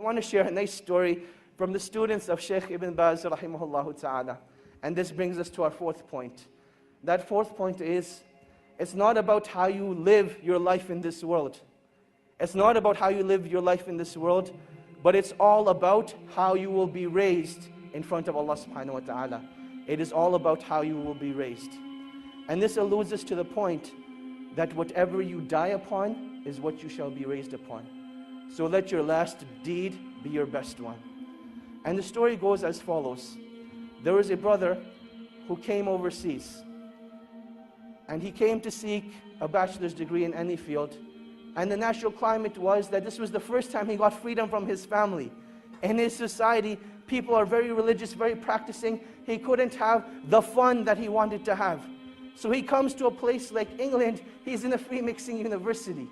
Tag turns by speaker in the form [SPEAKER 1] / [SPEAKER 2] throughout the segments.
[SPEAKER 1] I want to share a nice story from the students of Shaykh Ibn Baz rahimahullah ta'ala. And this brings us to our fourth point. That fourth point is, it's not about how you live your life in this world. It's not about how you live your life in this world, but it's all about how you will be raised in front of Allah subhanahu wa ta'ala. It is all about how you will be raised. And this alludes us to the point that whatever you die upon is what you shall be raised upon. So let your last deed be your best one. And the story goes as follows. There was a brother who came overseas. And he came to seek a bachelor's degree in any field. And the natural climate was that this was the first time he got freedom from his family. In his society, people are very religious, very practicing. He couldn't have the fun that he wanted to have. So he comes to a place like England. He's in a free mixing university.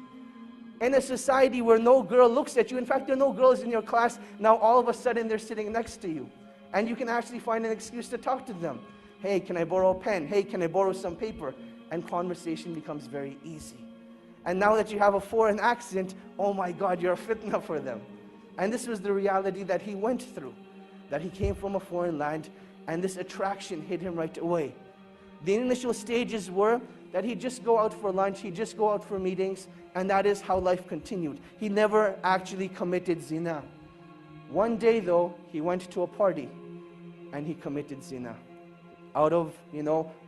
[SPEAKER 1] In a society where no girl looks at you. In fact, there are no girls in your class. Now all of a sudden they're sitting next to you. And you can actually find an excuse to talk to them. Hey, can I borrow a pen? Hey, can I borrow some paper? And conversation becomes very easy. And now that you have a foreign accent, oh my God, you're a fitna for them. And this was the reality that he went through. That he came from a foreign land, and this attraction hit him right away. The initial stages were that he'd just go out for lunch, he'd just go out for meetings, and that is how life continued. He never actually committed zina. One day though, he went to a party, and he committed zina. Out of,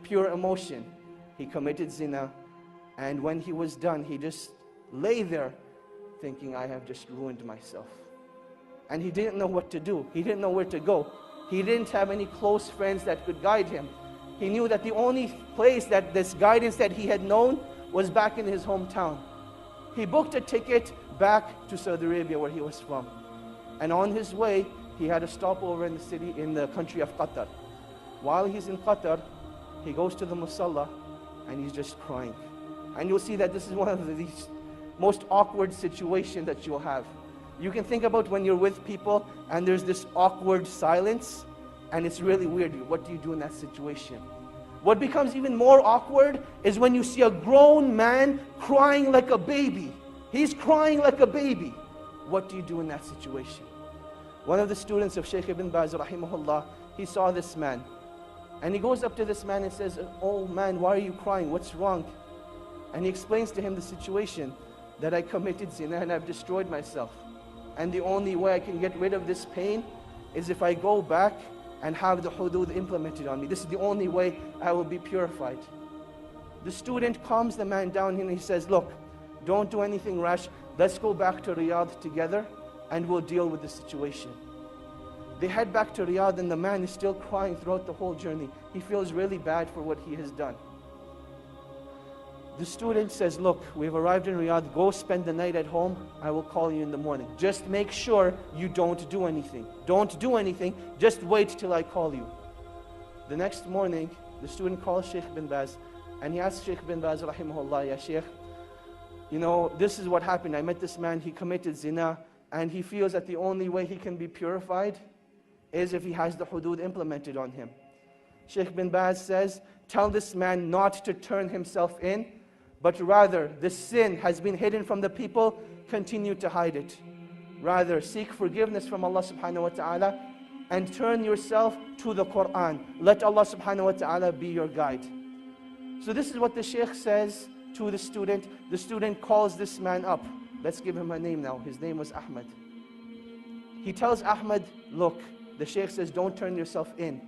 [SPEAKER 1] pure emotion, he committed zina. And when he was done, he just lay there thinking, I have just ruined myself. And he didn't know what to do. He didn't know where to go. He didn't have any close friends that could guide him. He knew that the only place that this guidance that he had known was back in his hometown. He booked a ticket back to Saudi Arabia where he was from. And on his way, he had a stopover in the country of Qatar. While he's in Qatar, he goes to the musalla and he's just crying. And you'll see that this is one of the most awkward situations that you'll have. You can think about when you're with people and there's this awkward silence, and it's really weird. What do you do in that situation? What becomes even more awkward is when you see a grown man crying like a baby. He's crying like a baby. What do you do in that situation? One of the students of Shaykh Ibn Baz rahimahullah, he saw this man. And he goes up to this man and says, oh man, why are you crying? What's wrong? And he explains to him the situation, that I committed zina and I've destroyed myself. And the only way I can get rid of this pain is if I go back and have the hudud implemented on me. This is the only way I will be purified. The student calms the man down and he says, look, don't do anything rash. Let's go back to Riyadh together and we'll deal with the situation. They head back to Riyadh and the man is still crying throughout the whole journey. He feels really bad for what he has done. The student says, look, we've arrived in Riyadh, go spend the night at home, I will call you in the morning. Just make sure you don't do anything. Don't do anything, just wait till I call you. The next morning, the student calls Shaykh Ibn Baz, and he asks Shaykh Ibn Baz, rahimahullah, ya Shaykh, this is what happened. I met this man, he committed zina, and he feels that the only way he can be purified is if he has the hudud implemented on him. Shaykh Ibn Baz says, tell this man not to turn himself in, but rather, the sin has been hidden from the people, continue to hide it. Rather, seek forgiveness from Allah subhanahu wa ta'ala and turn yourself to the Quran. Let Allah subhanahu wa ta'ala be your guide. So this is what the Shaykh says to the student. The student calls this man up. Let's give him a name now. His name was Ahmad. He tells Ahmad, look, the Shaykh says, don't turn yourself in.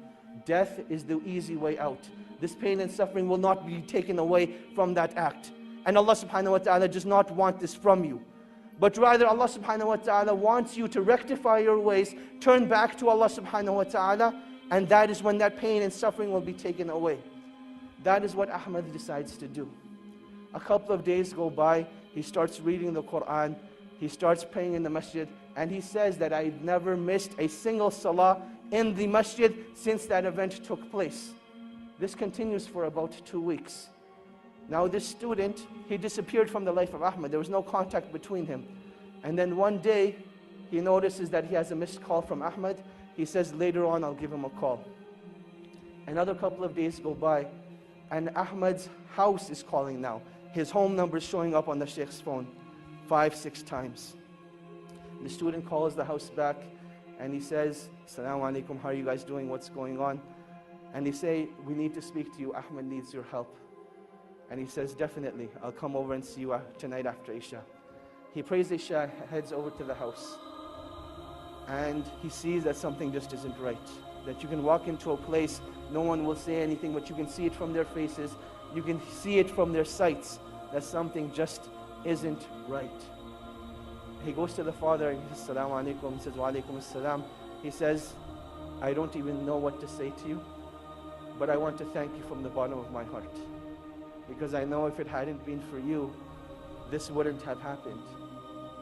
[SPEAKER 1] Death is the easy way out. This pain and suffering will not be taken away from that act. And Allah subhanahu wa ta'ala does not want this from you. But rather Allah subhanahu wa ta'ala wants you to rectify your ways, turn back to Allah subhanahu wa ta'ala, and that is when that pain and suffering will be taken away. That is what Ahmad decides to do. A couple of days go by, he starts reading the Quran, he starts praying in the masjid, and he says that I never missed a single salah in the masjid since that event took place. This continues for about 2 weeks. Now this student, he disappeared from the life of Ahmad. There was no contact between him. And then one day, he notices that he has a missed call from Ahmad. He says, later on, I'll give him a call. Another couple of days go by, and Ahmad's house is calling now. His home number is showing up on the Shaykh's phone 5, 6 times. The student calls the house back and he says, "Assalamu alaikum, how are you guys doing? What's going on?" And they say, "We need to speak to you. Ahmed needs your help." And he says, "Definitely, I'll come over and see you tonight after Isha." He prays Isha, heads over to the house, and he sees that something just isn't right. That you can walk into a place, no one will say anything, but you can see it from their faces, you can see it from their sights, that something just isn't right. He goes to the father and he says, "Assalamu alaikum." He says, "Wa alaikum assalam." He says, "I don't even know what to say to you, but I want to thank you from the bottom of my heart. Because I know if it hadn't been for you, this wouldn't have happened."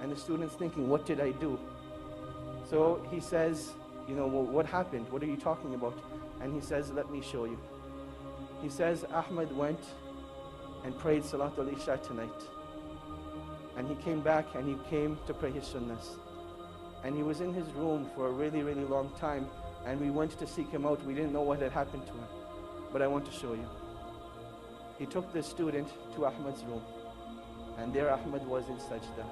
[SPEAKER 1] And the student's thinking, what did I do? So he says, "Well, what happened? What are you talking about?" And he says, "Let me show you." He says, "Ahmed went and prayed Salatul Isha tonight. And he came back and he came to pray his sunnahs. And he was in his room for a really, really long time. And we went to seek him out. We didn't know what had happened to him. But I want to show you." He took the student to Ahmed's room. And there Ahmed was in sajda.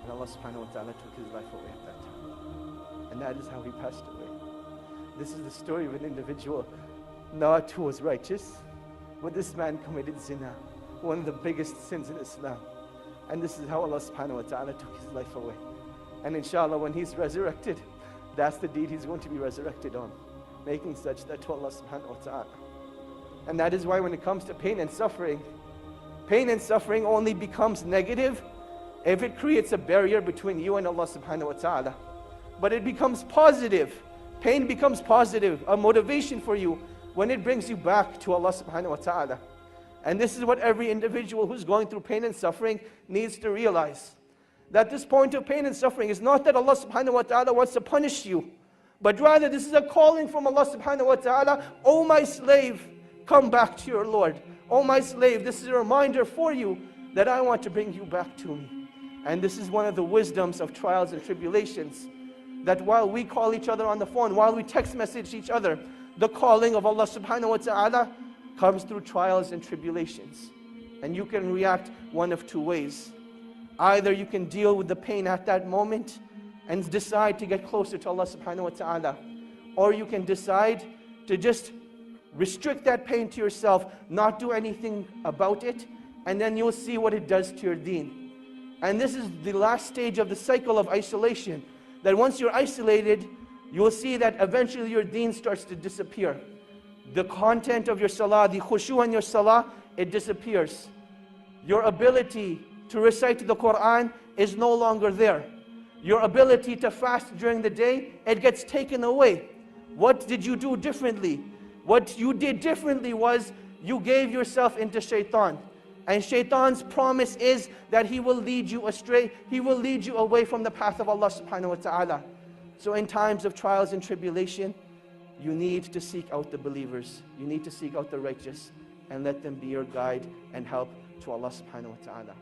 [SPEAKER 1] And Allah subhanahu wa ta'ala took his life away at that time. And that is how he passed away. This is the story of an individual, not who was righteous, but this man committed zina, one of the biggest sins in Islam. And this is how Allah subhanahu wa ta'ala took his life away. And inshallah, when he's resurrected, that's the deed he's going to be resurrected on, making sajda to Allah subhanahu wa ta'ala. And that is why when it comes to pain and suffering only becomes negative if it creates a barrier between you and Allah subhanahu wa ta'ala. But it becomes positive. Pain becomes positive, a motivation for you when it brings you back to Allah subhanahu wa ta'ala. And this is what every individual who's going through pain and suffering needs to realize. That this point of pain and suffering is not that Allah subhanahu wa ta'ala wants to punish you, but rather this is a calling from Allah subhanahu wa ta'ala. "Oh my slave, come back to your Lord. Oh my slave, this is a reminder for you that I want to bring you back to me." And this is one of the wisdoms of trials and tribulations. That while we call each other on the phone, while we text message each other, the calling of Allah subhanahu wa ta'ala comes through trials and tribulations. And you can react one of two ways. Either you can deal with the pain at that moment and decide to get closer to Allah subhanahu wa ta'ala, or you can decide to just restrict that pain to yourself, not do anything about it, and then you'll see what it does to your deen. And this is the last stage of the cycle of isolation, that once you're isolated, you will see that eventually your deen starts to disappear. The content of your salah, the khushu in your salah, it disappears. Your ability to recite the Quran is no longer there. Your ability to fast during the day, it gets taken away. What did you do differently? What you did differently was you gave yourself into shaitan. And shaitan's promise is that he will lead you astray. He will lead you away from the path of Allah subhanahu wa ta'ala. So in times of trials and tribulation, you need to seek out the believers. You need to seek out the righteous and let them be your guide and help to Allah subhanahu wa ta'ala.